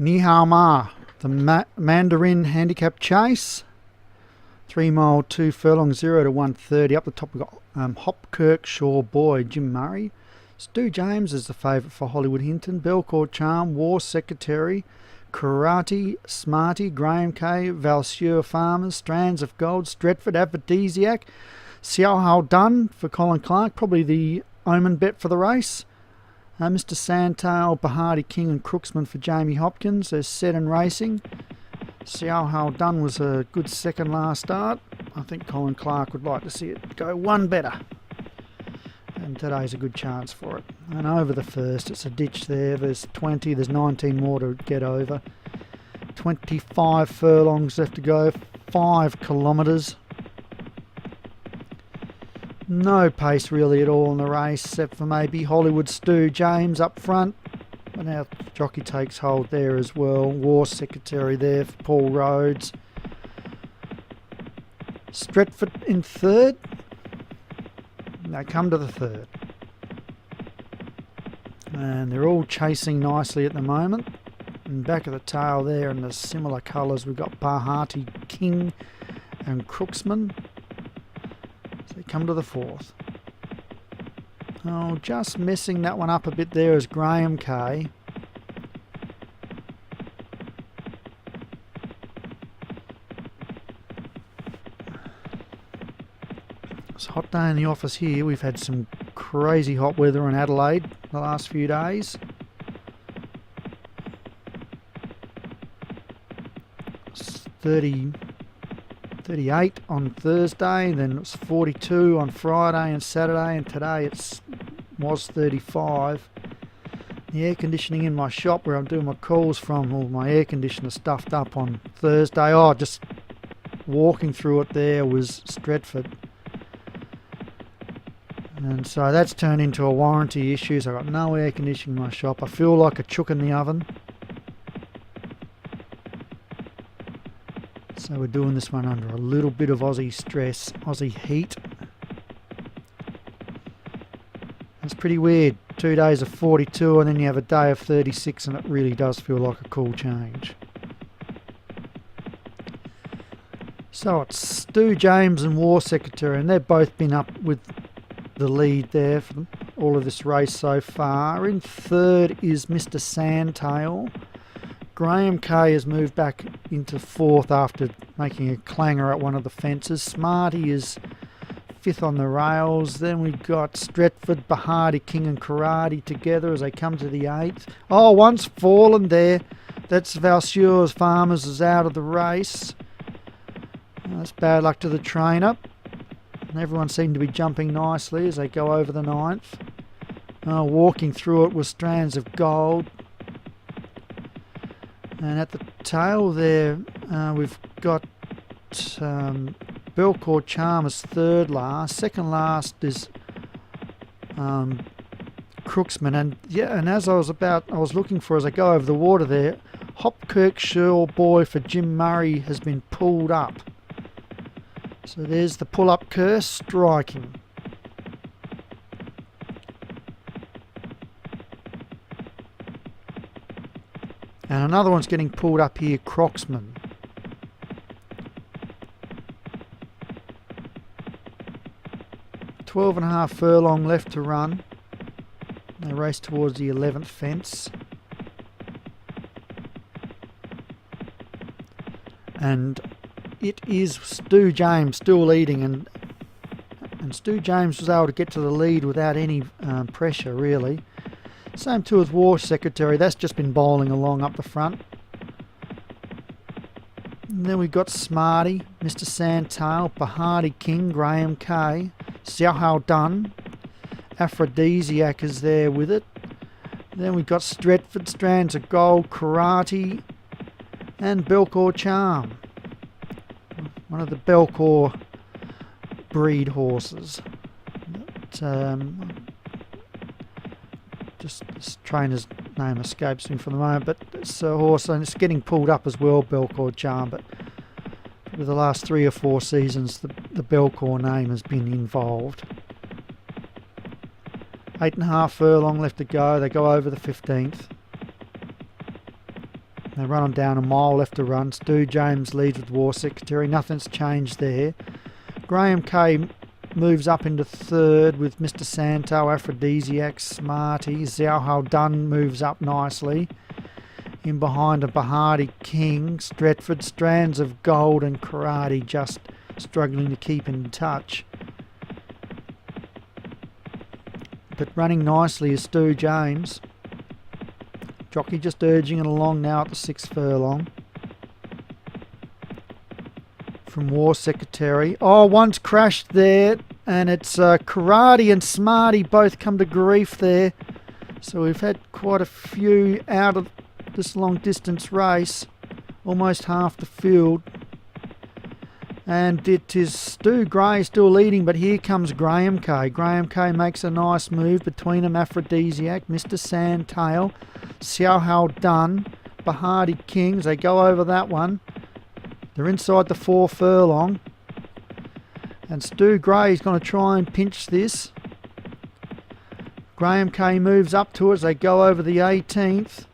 Ni Hao Ma, the Mandarin Handicap Chase. 3 mile, 2 furlongs, 0 to 130. Up the top we've got Hopkirk Shaw Boy, Jim Murray. Stu James is the favourite for Hollywood Hinton. Belcourt Charm, War Secretary, Karate, Smarty, Graham K, Valsure Farmers, Strands of Gold, Stretford, Aphrodisiac, Xiao Hao Dun for Colin Clark, probably the omen bet for the race. Mr. Sandtail, Bahati King and Crooksman for Jamie Hopkins. There's Set and Racing. Xiao Hao Dun was a good second last start. I think Colin Clark would like to see it go one better. And today's a good chance for it. And over the first, it's a ditch there. There's 20, there's 19 more to get over. 25 furlongs left to go, 5 kilometres. No pace really at all in the race, except for maybe Hollywood Stu James up front. But our jockey takes hold there as well. War Secretary there for Paul Rhodes. Stretford in third. They come to the third. And they're all chasing nicely at the moment. And back of the tail there in the similar colours, we've got Bahati King and Crooksman. So they come to the fourth. Oh, just messing that one up a bit there is Graham K. It's a hot day in the office here. We've had some crazy hot weather in Adelaide the last few days. It's 38 on Thursday, then it was 42 on Friday and Saturday, and today was 35. The air conditioning in my shop where I'm doing my calls from, all my air conditioner stuffed up on Thursday. Oh, just walking through it there was Stretford. And so that's turned into a warranty issue, so I've got no air conditioning in my shop. I feel like a chook in the oven. So we're doing this one under a little bit of Aussie stress, Aussie heat. It's pretty weird. 2 days of 42 and then you have a day of 36, and it really does feel like a cool change. So it's Stu James and War Secretary, and they've both been up with the lead there for all of this race so far. In third is Mr. Sandtail. Graham K has moved back into fourth after making a clanger at one of the fences. Smarty is fifth on the rails. Then we've got Stretford, Bahati, King and Karate together as they come to the eighth. Oh, one's fallen there. That's Valsure's Farmers is out of the race. That's bad luck to the trainer. And everyone seemed to be jumping nicely as they go over the ninth. Walking through it was Strands of Gold. And at the tail there, we've got Belcourt Charm as third last. Second last is Crooksman. And yeah, and as I was looking for as I go over the water there, Hopkirk Shaw Boy for Jim Murray has been pulled up. So there's the pull-up curse striking. And another one's getting pulled up here, Crocksman. Twelve and a half furlong left to run. They race towards the 11th fence. And it is Stu James still leading, and Stu James was able to get to the lead without any pressure really. Same too with War Secretary, that's just been bowling along up the front. And then we've got Smarty, Mr. Sandtail, Bahati King, Graham K, Xiao Hao Dun, Aphrodisiac is there with it. Then we've got Stretford, Strands of Gold, Karate, and Belcourt Charm. One of the Belcourt breed horses. Just this trainer's name escapes me for the moment, but it's a horse and it's getting pulled up as well, Belcourt Charm. But for the last 3 or 4 seasons, the Belcourt name has been involved. 8.5 furlong left to go. They go over the 15th. They run on down, a mile left to run. Stu James leads with War Secretary. Nothing's changed there. Graham K moves up into third with Mr. Santo, Aphrodisiac, Smarty. Xiao Hao Dun moves up nicely. In behind a Bahadi King, Stretford, Strands of Gold and Karate just struggling to keep in touch. But running nicely is Stu James. Jockey just urging it along now at the 6th furlong. From War Secretary. Oh, one's crashed there, and it's Karate and Smarty both come to grief there. So we've had quite a few out of this long distance race, almost half the field. And it is Stu Gray still leading, but here comes Graham K. Graham K makes a nice move between them. Aphrodisiac, Mr. Sandtail, Xiao Hao Dun, Bahadi Kings. They go over that one. They're inside the 4 furlong. And Stu Gray is going to try and pinch this. Graham K moves up to it as they go over the 18th.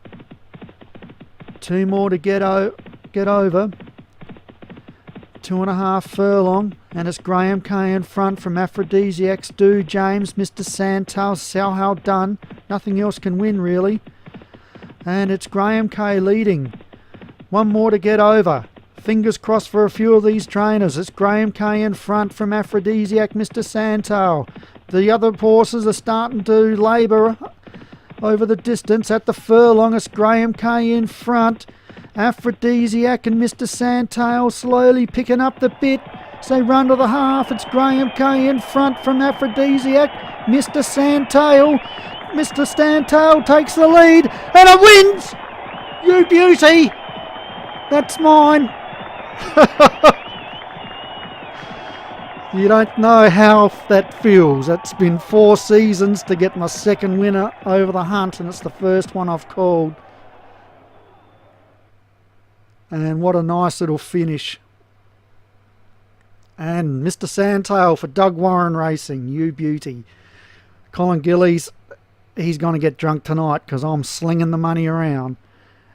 2 more to get over. 2.5 furlong, and it's Graham K in front from Aphrodisiac, Stu James, Mr. Santal, Xiao Hao Dun. Nothing else can win really. And it's Graham K leading. 1 more to get over. Fingers crossed for a few of these trainers. It's Graham K in front from Aphrodisiac, Mr. Santal. The other horses are starting to labour over the distance. At the furlong, it's Graham K in front. Aphrodisiac and Mr. Sandtail slowly picking up the bit as they run to the half. It's Graham K in front from Aphrodisiac. Mr. Sandtail. Mr. Sandtail takes the lead and it wins! You beauty! That's mine. You don't know how that feels. It's been 4 seasons to get my second winner over the hunt, and it's the first one I've called. And what a nice little finish. And Mr. Sandtail for Doug Warren Racing. You beauty. Colin Gillies, he's going to get drunk tonight because I'm slinging the money around.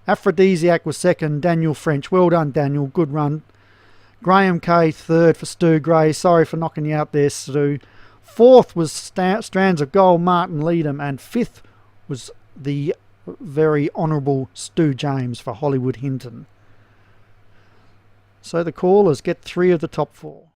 Aphrodisiac was second. Daniel French. Well done, Daniel. Good run. Graham K third for Stu Gray. Sorry for knocking you out there, Stu. 4th was Strands of Gold, Martin Leadham. And 5th was the very honourable Stu James for Hollywood Hinton. So the callers get 3 of the top 4.